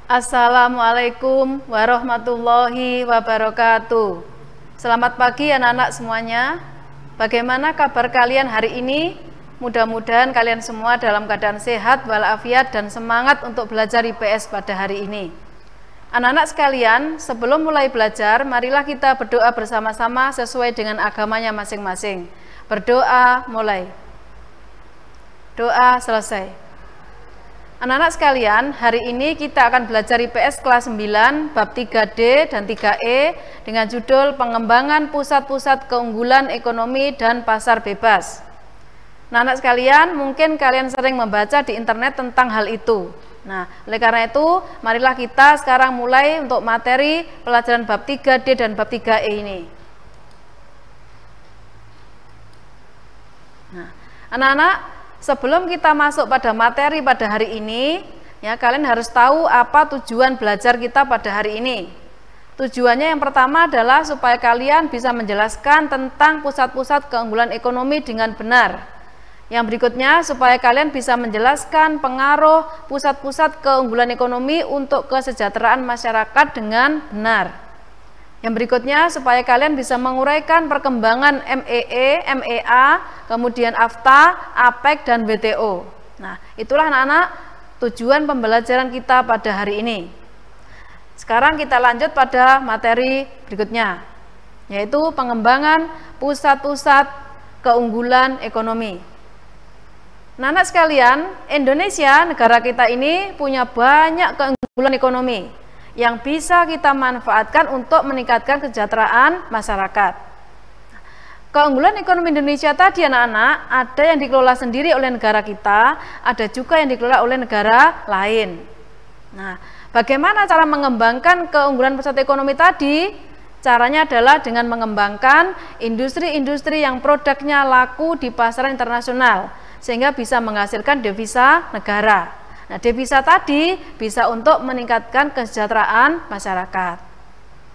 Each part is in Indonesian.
Assalamualaikum warahmatullahi wabarakatuh. Selamat pagi anak-anak semuanya. Bagaimana kabar kalian hari ini? Mudah-mudahan kalian semua dalam keadaan sehat walafiat dan semangat untuk belajar IPS pada hari ini. Anak-anak sekalian, sebelum mulai belajar, marilah kita berdoa bersama-sama sesuai dengan agamanya masing-masing. Berdoa mulai. Doa selesai. Anak-anak sekalian, hari ini kita akan belajar IPS kelas 9, bab 3D dan 3E dengan judul Pengembangan Pusat-Pusat Keunggulan Ekonomi dan Pasar Bebas. Anak-anak sekalian, mungkin kalian sering membaca di internet tentang hal itu. Nah, oleh karena itu, marilah kita sekarang mulai untuk materi pelajaran bab 3D dan bab 3E ini. Nah, anak-anak, sebelum kita masuk pada materi pada hari ini, ya kalian harus tahu apa tujuan belajar kita pada hari ini. Tujuannya yang pertama adalah supaya kalian bisa menjelaskan tentang pusat-pusat keunggulan ekonomi dengan benar. Yang berikutnya, supaya kalian bisa menjelaskan pengaruh pusat-pusat keunggulan ekonomi untuk kesejahteraan masyarakat dengan benar. Yang berikutnya, supaya kalian bisa menguraikan perkembangan MEE, MEA, kemudian AFTA, APEC, dan WTO. Nah, itulah anak-anak tujuan pembelajaran kita pada hari ini. Sekarang kita lanjut pada materi berikutnya, yaitu pengembangan pusat-pusat keunggulan ekonomi. Nah, anak sekalian, Indonesia, negara kita ini punya banyak keunggulan ekonomi yang bisa kita manfaatkan untuk meningkatkan kesejahteraan masyarakat. Keunggulan ekonomi Indonesia tadi anak-anak, ada yang dikelola sendiri oleh negara kita, ada juga yang dikelola oleh negara lain. Nah, bagaimana cara mengembangkan keunggulan pusat ekonomi tadi? Caranya adalah dengan mengembangkan industri-industri yang produknya laku di pasaran internasional, sehingga bisa menghasilkan devisa negara. Nah, devisa tadi bisa untuk meningkatkan kesejahteraan masyarakat.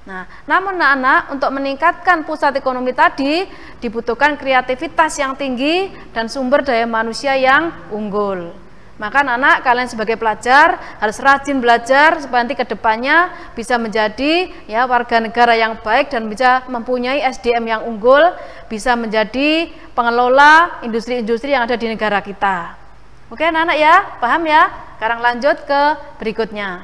Nah, namun anak-anak, untuk meningkatkan pusat ekonomi tadi dibutuhkan kreativitas yang tinggi dan sumber daya manusia yang unggul. Maka anak-anak, kalian sebagai pelajar harus rajin belajar supaya nanti kedepannya bisa menjadi warga negara yang baik dan bisa mempunyai SDM yang unggul, bisa menjadi pengelola industri-industri yang ada di negara kita. Oke anak-anak ya, paham ya? Sekarang lanjut ke berikutnya.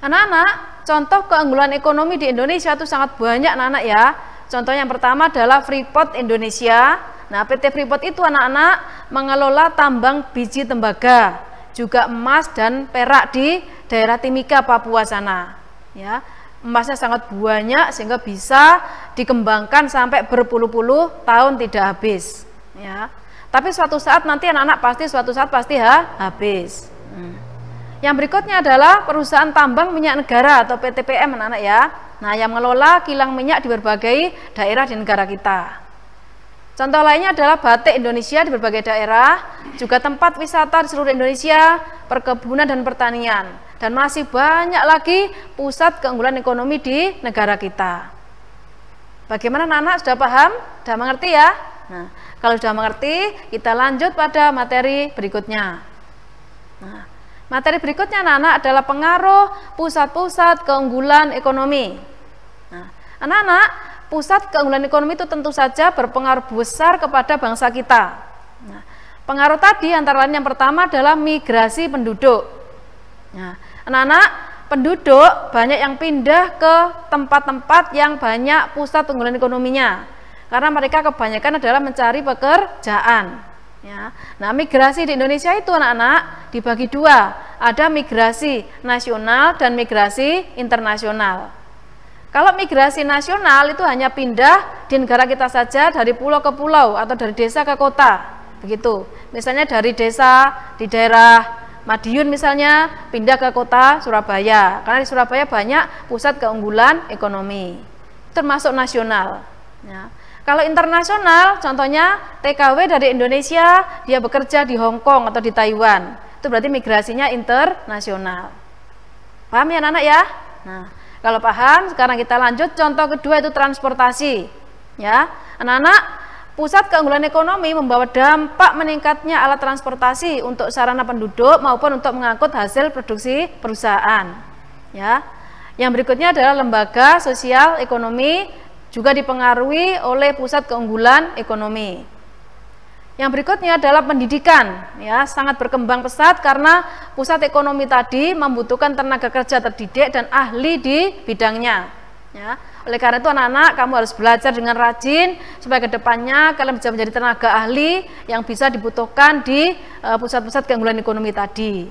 Anak-anak, contoh keunggulan ekonomi di Indonesia itu sangat banyak anak-anak ya. Contoh yang pertama adalah Freeport Indonesia. Nah, PT Freeport itu anak-anak mengelola tambang biji tembaga, juga emas dan perak di daerah Timika, Papua sana. Ya, emasnya sangat banyak sehingga bisa dikembangkan sampai berpuluh-puluh tahun tidak habis. Ya. Tapi suatu saat nanti anak-anak pasti habis. Yang berikutnya adalah perusahaan tambang minyak negara atau PTPM anak-anak ya. Nah, yang mengelola kilang minyak di berbagai daerah di negara kita. Contoh lainnya adalah batik Indonesia di berbagai daerah, juga tempat wisata di seluruh Indonesia, perkebunan dan pertanian, dan masih banyak lagi pusat keunggulan ekonomi di negara kita. Bagaimana anak-anak, sudah paham? Sudah mengerti ya? Nah, kalau sudah mengerti, kita lanjut pada materi berikutnya. Nah, materi berikutnya anak-anak adalah pengaruh pusat-pusat keunggulan ekonomi. Nah, anak-anak, pusat keunggulan ekonomi itu tentu saja berpengaruh besar kepada bangsa kita. Nah, pengaruh tadi antara lain yang pertama adalah migrasi penduduk. Nah, anak-anak, penduduk banyak yang pindah ke tempat-tempat yang banyak pusat keunggulan ekonominya. Karena mereka kebanyakan adalah mencari pekerjaan. Ya. Nah, migrasi di Indonesia itu anak-anak dibagi dua. Ada migrasi nasional dan migrasi internasional. Kalau migrasi nasional itu hanya pindah di negara kita saja dari pulau ke pulau atau dari desa ke kota. Begitu. Misalnya dari desa di daerah Madiun misalnya pindah ke kota Surabaya. Karena di Surabaya banyak pusat keunggulan ekonomi. Termasuk nasional. Ya. Kalau internasional, contohnya TKW dari Indonesia, dia bekerja di Hong Kong atau di Taiwan. Itu berarti migrasinya internasional. Paham ya anak-anak ya? Nah, kalau paham, sekarang kita lanjut contoh kedua itu transportasi. Ya, anak-anak, pusat keunggulan ekonomi membawa dampak meningkatnya alat transportasi untuk sarana penduduk maupun untuk mengangkut hasil produksi perusahaan. Ya. Yang berikutnya adalah lembaga sosial ekonomi juga dipengaruhi oleh pusat keunggulan ekonomi. Yang berikutnya adalah pendidikan, ya, sangat berkembang pesat karena pusat ekonomi tadi membutuhkan tenaga kerja terdidik dan ahli di bidangnya. Ya. Oleh karena itu anak-anak kamu harus belajar dengan rajin supaya kedepannya kalian bisa menjadi tenaga ahli yang bisa dibutuhkan di pusat-pusat keunggulan ekonomi tadi.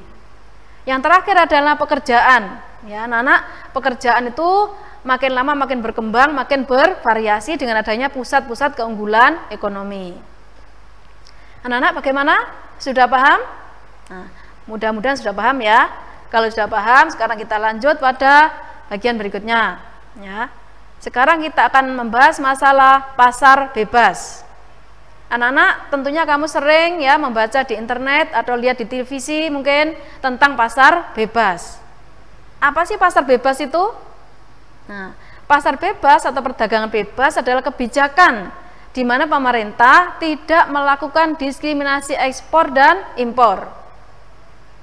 Yang terakhir adalah pekerjaan. Ya, anak-anak, pekerjaan itu makin lama makin berkembang, makin bervariasi dengan adanya pusat-pusat keunggulan ekonomi. Anak-anak bagaimana? Sudah paham? Nah, mudah-mudahan sudah paham ya. Kalau sudah paham, sekarang kita lanjut pada bagian berikutnya. Ya. Sekarang kita akan membahas masalah pasar bebas. Anak-anak, tentunya kamu sering ya membaca di internet atau lihat di televisi mungkin tentang pasar bebas. Apa sih pasar bebas itu? Nah, pasar bebas atau perdagangan bebas adalah kebijakan di mana pemerintah tidak melakukan diskriminasi ekspor dan impor.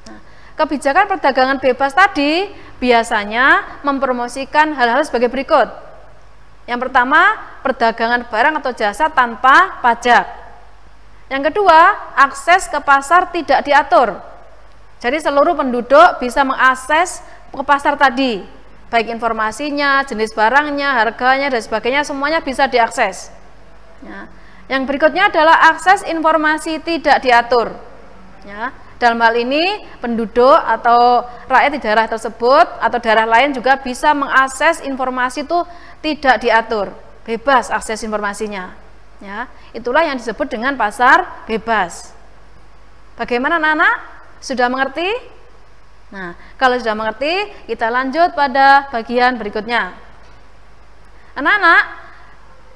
Nah, kebijakan perdagangan bebas tadi biasanya mempromosikan hal-hal sebagai berikut. Yang pertama, perdagangan barang atau jasa tanpa pajak. Yang kedua, akses ke pasar tidak diatur. Jadi seluruh penduduk bisa mengakses ke pasar tadi, baik informasinya, jenis barangnya, harganya, dan sebagainya, semuanya bisa diakses. Ya. Yang berikutnya adalah akses informasi tidak diatur. Ya. Dalam hal ini, penduduk atau rakyat di daerah tersebut atau daerah lain juga bisa mengakses informasi itu tidak diatur, bebas akses informasinya. Ya. Itulah yang disebut dengan pasar bebas. Bagaimana anak-anak? Sudah mengerti? Nah, kalau sudah mengerti, kita lanjut pada bagian berikutnya. Anak-anak,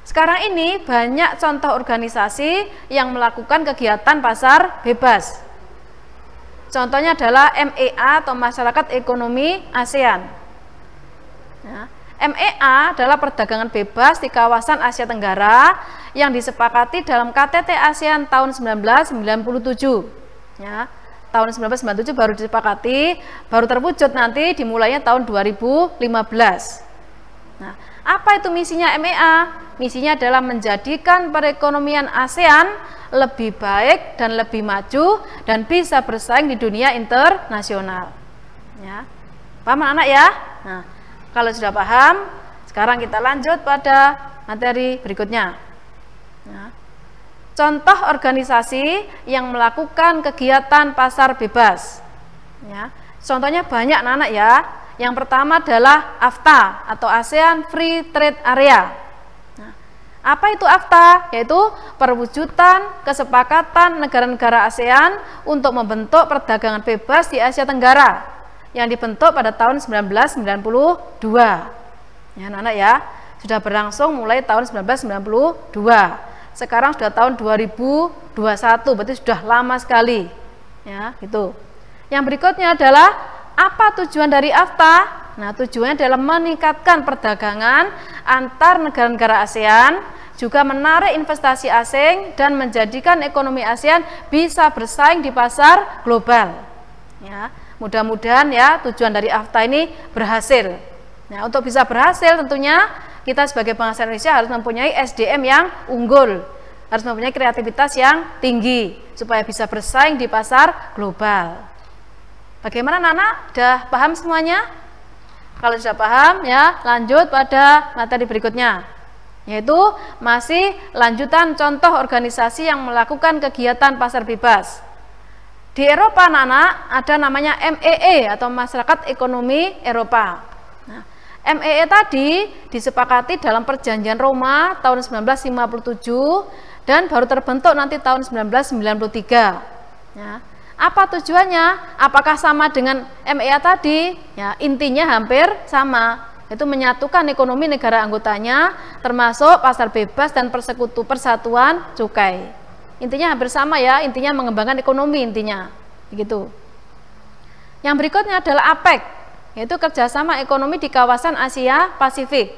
sekarang ini banyak contoh organisasi yang melakukan kegiatan pasar bebas. Contohnya adalah MEA atau Masyarakat Ekonomi ASEAN. Ya, MEA adalah perdagangan bebas di kawasan Asia Tenggara yang disepakati dalam KTT ASEAN tahun 1997. Ya, tahun 1997 baru disepakati, baru terwujud nanti dimulainya tahun 2015. Nah, apa itu misinya MEA? Misinya adalah menjadikan perekonomian ASEAN lebih baik dan lebih maju dan bisa bersaing di dunia internasional. Ya. Paham anak ya? Nah, kalau sudah paham, sekarang kita lanjut pada materi berikutnya. Ya. Contoh organisasi yang melakukan kegiatan pasar bebas. Ya. Contohnya banyak anak-anak ya. Yang pertama adalah AFTA atau ASEAN Free Trade Area. Apa itu AFTA? Yaitu perwujudan kesepakatan negara-negara ASEAN untuk membentuk perdagangan bebas di Asia Tenggara yang dibentuk pada tahun 1992. Ya, anak-anak ya, sudah berlangsung mulai tahun 1992. Sekarang sudah tahun 2021, berarti sudah lama sekali. Ya, gitu. Yang berikutnya adalah apa tujuan dari AFTA? Nah, tujuannya adalah meningkatkan perdagangan antar negara-negara ASEAN, juga menarik investasi asing dan menjadikan ekonomi ASEAN bisa bersaing di pasar global. Ya, mudah-mudahan ya tujuan dari AFTA ini berhasil. Nah, untuk bisa berhasil tentunya kita sebagai bangsa Indonesia harus mempunyai SDM yang unggul, harus mempunyai kreativitas yang tinggi supaya bisa bersaing di pasar global. Bagaimana anak-anak? Sudah paham semuanya? Kalau sudah paham ya, lanjut pada materi berikutnya, yaitu masih lanjutan contoh organisasi yang melakukan kegiatan pasar bebas. Di Eropa anak-anak ada namanya MEE atau Masyarakat Ekonomi Eropa. Nah, MEE tadi disepakati dalam Perjanjian Roma tahun 1957 dan baru terbentuk nanti tahun 1993. Ya. Apa tujuannya? Apakah sama dengan MEA tadi? Ya, intinya hampir sama, yaitu menyatukan ekonomi negara anggotanya, termasuk pasar bebas dan persatuan cukai. Intinya hampir sama ya, intinya mengembangkan ekonomi intinya, begitu. Yang berikutnya adalah APEC, yaitu kerjasama ekonomi di kawasan Asia Pasifik.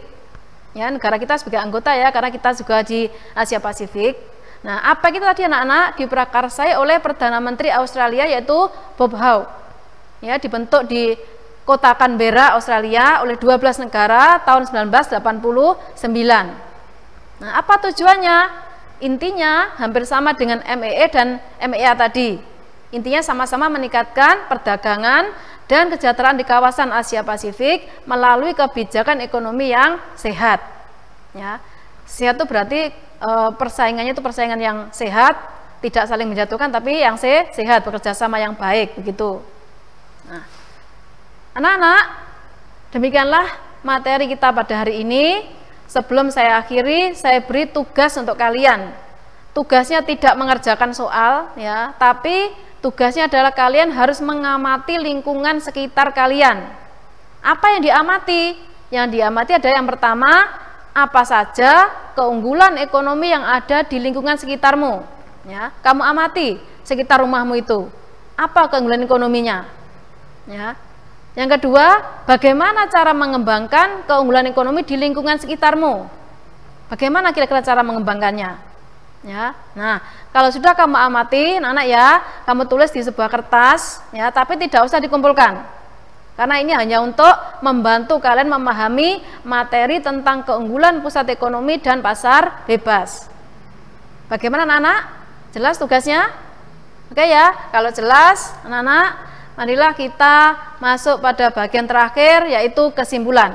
Ya, negara kita sebagai anggota ya, karena kita juga di Asia Pasifik. Nah, apa itu tadi anak-anak diprakarsai oleh Perdana Menteri Australia yaitu Bob Howe. Ya, dibentuk di kota Canberra, Australia oleh 12 negara tahun 1989. Nah, apa tujuannya? Intinya hampir sama dengan MEE dan MEA tadi. Intinya sama-sama meningkatkan perdagangan dan kesejahteraan di kawasan Asia Pasifik melalui kebijakan ekonomi yang sehat. Ya, sehat itu berarti persaingannya itu persaingan yang sehat, tidak saling menjatuhkan, tapi yang sehat, bekerja sama yang baik, begitu. Nah, anak-anak, demikianlah materi kita pada hari ini. Sebelum saya akhiri, saya beri tugas untuk kalian. Tugasnya tidak mengerjakan soal, ya, tapi tugasnya adalah kalian harus mengamati lingkungan sekitar kalian. Apa yang diamati? Yang diamati adalah yang pertama, apa saja keunggulan ekonomi yang ada di lingkungan sekitarmu. Ya, kamu amati sekitar rumahmu itu. Apa keunggulan ekonominya? Ya. Yang kedua, bagaimana cara mengembangkan keunggulan ekonomi di lingkungan sekitarmu? Bagaimana kira-kira cara mengembangkannya? Ya, nah, kalau sudah kamu amati, anak-anak ya, kamu tulis di sebuah kertas, ya, tapi tidak usah dikumpulkan, karena ini hanya untuk membantu kalian memahami materi tentang keunggulan pusat ekonomi dan pasar bebas. Bagaimana anak-anak? Jelas tugasnya? Oke ya, kalau jelas, anak-anak, marilah kita masuk pada bagian terakhir, yaitu kesimpulan.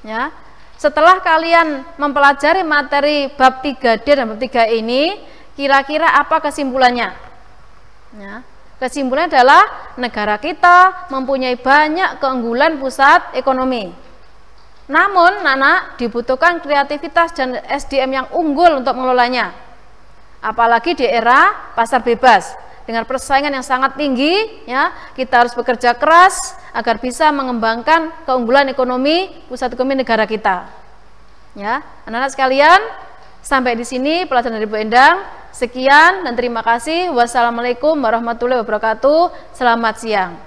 Ya. Setelah kalian mempelajari materi bab 3D dan bab 3 ini, kira-kira apa kesimpulannya? Ya, kesimpulannya adalah negara kita mempunyai banyak keunggulan pusat ekonomi. Namun, anak-anak, dibutuhkan kreativitas dan SDM yang unggul untuk mengelolanya. Apalagi di era pasar bebas. Dengan persaingan yang sangat tinggi, ya, kita harus bekerja keras agar bisa mengembangkan keunggulan ekonomi pusat ekonomi negara kita. Ya, anak-anak sekalian, sampai di sini pelajaran dari Bu Endang. Sekian dan terima kasih. Wassalamualaikum warahmatullahi wabarakatuh. Selamat siang.